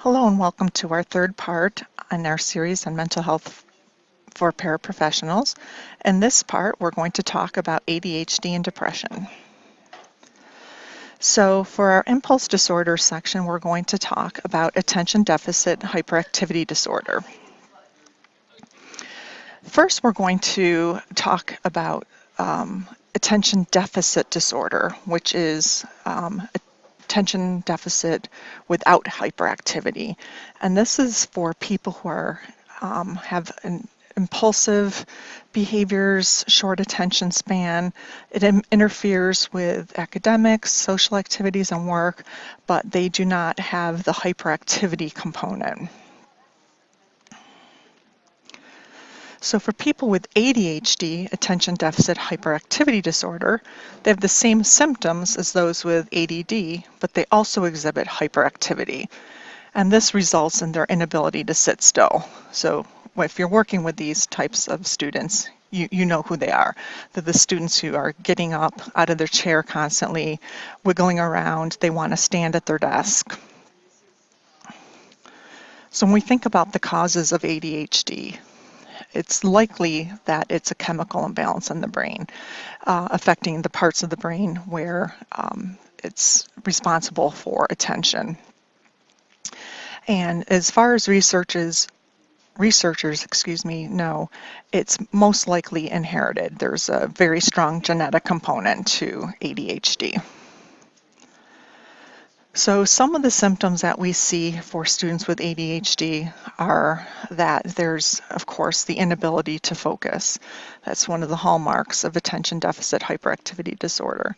Hello and welcome to our third part in our series on mental health for paraprofessionals. In this part, we're going to talk about ADHD and depression. So for our impulse disorder section, we're going to talk about attention deficit hyperactivity disorder. First, we're going to talk about attention deficit disorder, which is attention deficit without hyperactivity. And this is for people who are have an impulsive behaviors, short attention span. It interferes with academics, social activities, and work, but they do not have the hyperactivity component. So for people with ADHD, attention deficit hyperactivity disorder, they have the same symptoms as those with ADD, but they also exhibit hyperactivity. And this results in their inability to sit still. So if you're working with these types of students, you know who they are. They're the students who are getting up out of their chair constantly, wiggling around. They want to stand at their desk. So when we think about the causes of ADHD, it's likely that it's a chemical imbalance in the brain, affecting the parts of the brain where it's responsible for attention. And as far as researchers know, it's most likely inherited. There's a very strong genetic component to ADHD. So some of the symptoms that we see for students with ADHD are that there's, of course, the inability to focus. That's one of the hallmarks of attention deficit hyperactivity disorder.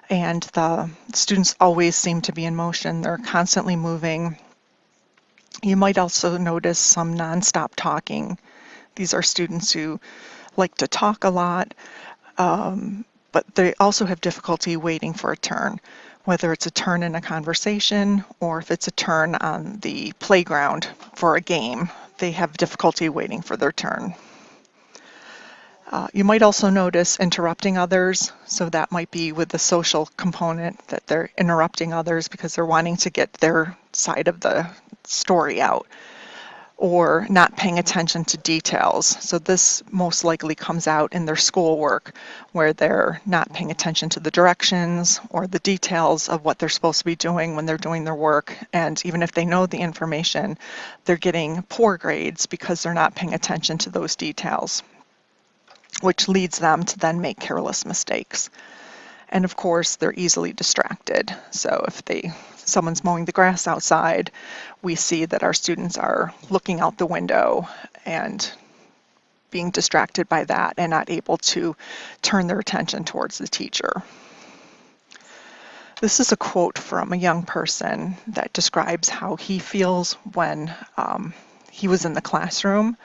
And the students always seem to be in motion. They're constantly moving. You might also notice some nonstop talking. These are students who like to talk a lot, but they also have difficulty waiting for a turn, whether it's a turn in a conversation or if it's a turn on the playground for a game. They have difficulty waiting for their turn. You might also notice interrupting others, so that might be with the social component, that they're interrupting others because they're wanting to get their side of the story out, or not paying attention to details. So this most likely comes out in their schoolwork, where they're not paying attention to the directions or the details of what they're supposed to be doing when they're doing their work. And even if they know the information, they're getting poor grades because they're not paying attention to those details, which leads them to then make careless mistakes. And of course, they're easily distracted. So if someone's mowing the grass outside, we see that our students are looking out the window and being distracted by that and not able to turn their attention towards the teacher. This is a quote from a young person that describes how he feels when he was in the classroom.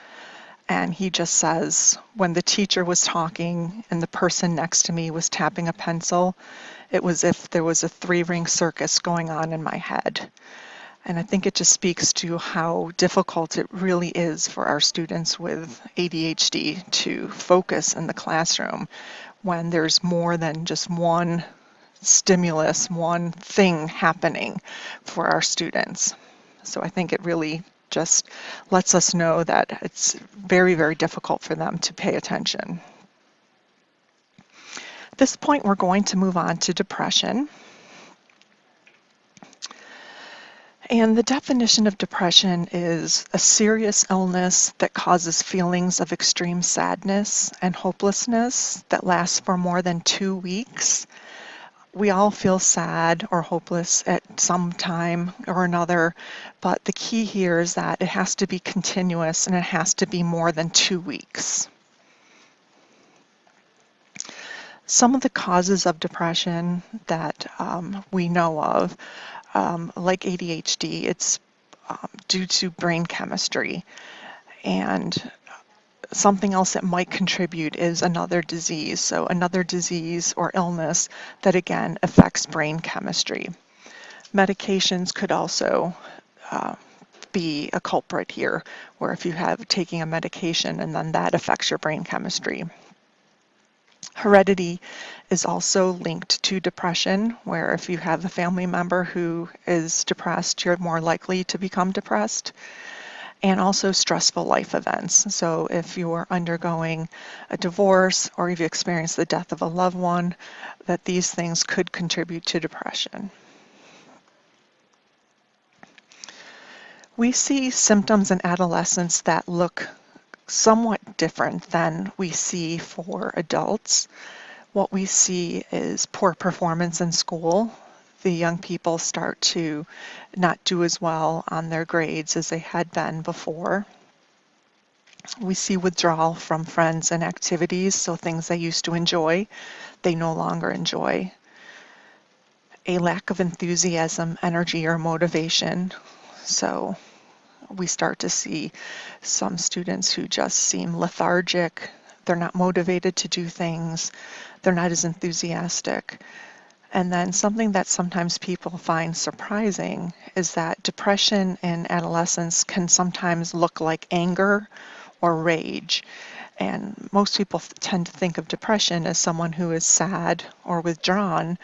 And he just says, when the teacher was talking and the person next to me was tapping a pencil, it was as if there was a three-ring circus going on in my head. And I think it just speaks to how difficult it really is for our students with ADHD to focus in the classroom when there's more than just one stimulus, one thing happening for our students. So I think it really just lets us know that it's very, very difficult for them to pay attention. At this point, we're going to move on to depression. And the definition of depression is a serious illness that causes feelings of extreme sadness and hopelessness that lasts for more than 2 weeks. We all feel sad or hopeless at some time or another, but the key here is that it has to be continuous and it has to be more than 2 weeks. Some of the causes of depression that we know of, like ADHD, it's due to brain chemistry. And something else that might contribute is another disease. So another disease or illness that again affects brain chemistry. Medications could also be a culprit here, where if you have taking a medication and then that affects your brain chemistry. Heredity is also linked to depression, where if you have a family member who is depressed, you're more likely to become depressed. And also stressful life events. So if you're undergoing a divorce or you've experienced the death of a loved one, that these things could contribute to depression. We see symptoms in adolescence that look somewhat different than we see for adults. What we see is poor performance in school. The young people start to not do as well on their grades as they had been before. We see withdrawal from friends and activities, so things they used to enjoy, they no longer enjoy. A lack of enthusiasm, energy, or motivation. So we start to see some students who just seem lethargic. They're not motivated to do things. They're not as enthusiastic. And then something that sometimes people find surprising is that depression in adolescence can sometimes look like anger or rage. And most people tend to think of depression as someone who is sad or withdrawn,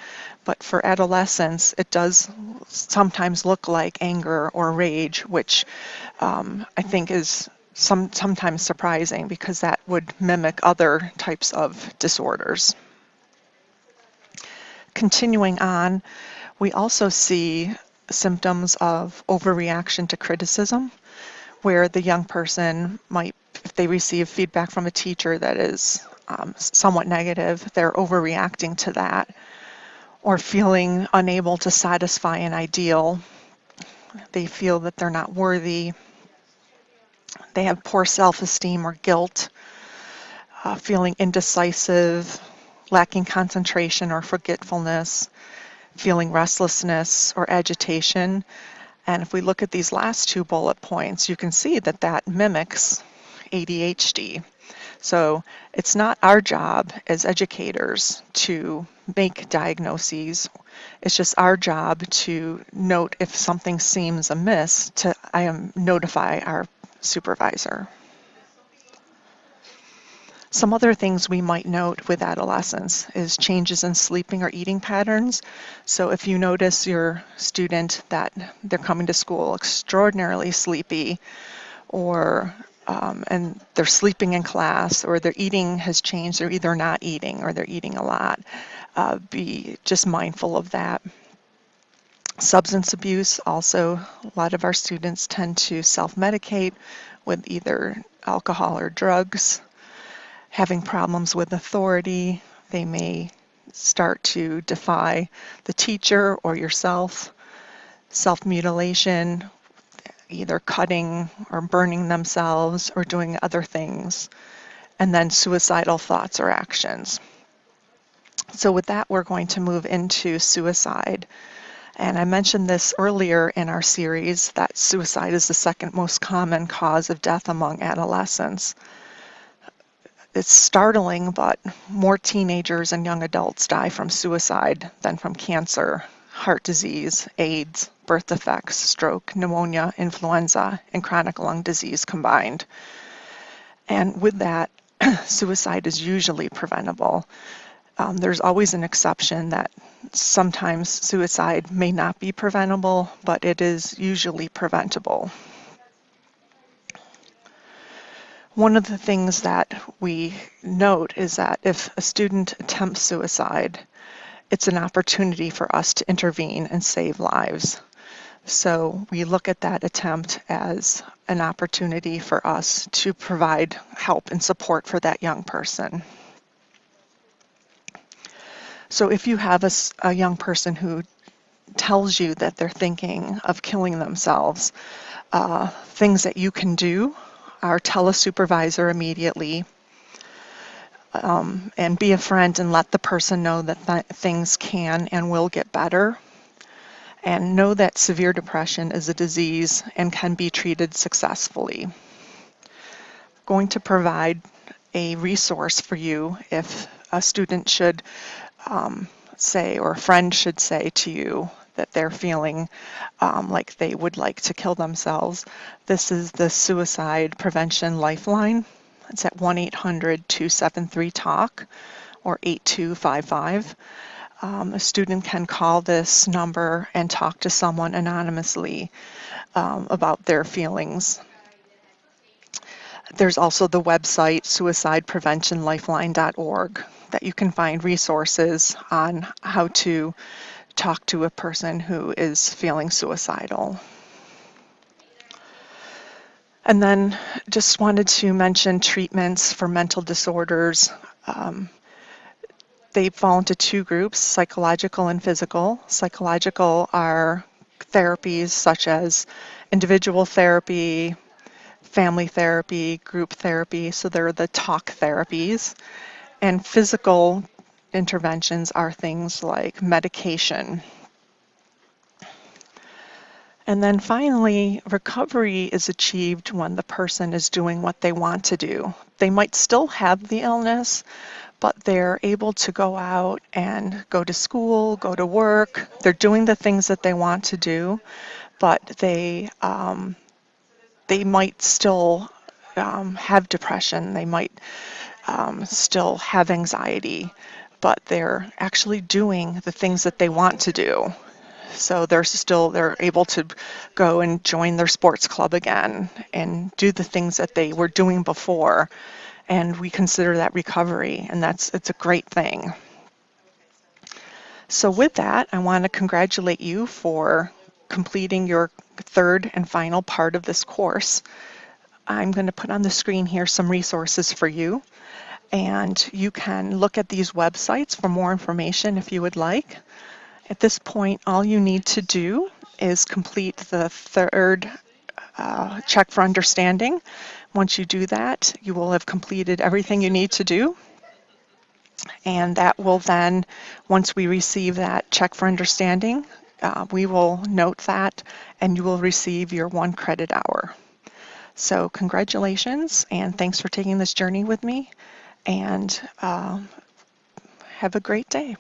but for adolescents, it does sometimes look like anger or rage, which I think is sometimes surprising because that would mimic other types of disorders. Continuing on, we also see symptoms of overreaction to criticism, where the young person might, if they receive feedback from a teacher that is somewhat negative, they're overreacting to that, or feeling unable to satisfy an ideal. They feel that they're not worthy. They have poor self-esteem or guilt, feeling indecisive, lacking concentration or forgetfulness, feeling restlessness or agitation. And if we look at these last two bullet points, you can see that that mimics ADHD. So it's not our job as educators to make diagnoses. It's just our job to note if something seems amiss to notify our supervisor. Some other things we might note with adolescence is changes in sleeping or eating patterns. So if you notice your student that they're coming to school extraordinarily sleepy, or and they're sleeping in class, or their eating has changed, they're either not eating or they're eating a lot, be just mindful of that. Substance abuse, also a lot of our students tend to self-medicate with either alcohol or drugs. Having problems with authority, they may start to defy the teacher or yourself. Self-mutilation, either cutting or burning themselves or doing other things. And then suicidal thoughts or actions. So with that, we're going to move into suicide. And I mentioned this earlier in our series that suicide is the second most common cause of death among adolescents. It's startling, but more teenagers and young adults die from suicide than from cancer, heart disease, AIDS, birth defects, stroke, pneumonia, influenza, and chronic lung disease combined. And with that, suicide is usually preventable. There's always an exception that sometimes suicide may not be preventable, but it is usually preventable. One of the things that we note is that if a student attempts suicide, it's an opportunity for us to intervene and save lives. So we look at that attempt as an opportunity for us to provide help and support for that young person. So if you have a young person who tells you that they're thinking of killing themselves, things that you can do are tell a supervisor immediately, and be a friend and let the person know that things can and will get better. And know that severe depression is a disease and can be treated successfully. Going to provide a resource for you if a student should say, or a friend should say to you that they're feeling like they would like to kill themselves. This is the Suicide Prevention Lifeline. It's at 1-800-273-TALK, or 8255. A student can call this number and talk to someone anonymously about their feelings. There's also the website suicidepreventionlifeline.org that you can find resources on how to talk to a person who is feeling suicidal. And then just wanted to mention treatments for mental disorders. They fall into two groups, psychological and physical. Psychological are therapies such as individual therapy, family therapy, group therapy, so they're the talk therapies. And physical interventions are things like medication. And then finally, recovery is achieved when the person is doing what they want to do. They might still have the illness, but they're able to go out and go to school, go to work. They're doing the things that they want to do, but they might still have depression. They might still have anxiety, but they're actually doing the things that they want to do. So they're able to go and join their sports club again and do the things that they were doing before. And we consider that recovery, and it's a great thing. So with that, I want to congratulate you for completing your third and final part of this course. I'm going to put on the screen here some resources for you, and you can look at these websites for more information if you would like. At this point, all you need to do is complete the third check for understanding. Once you do that, you will have completed everything you need to do. And that will then, once we receive that check for understanding, we will note that and you will receive your 1 credit hour. So congratulations and thanks for taking this journey with me, and have a great day.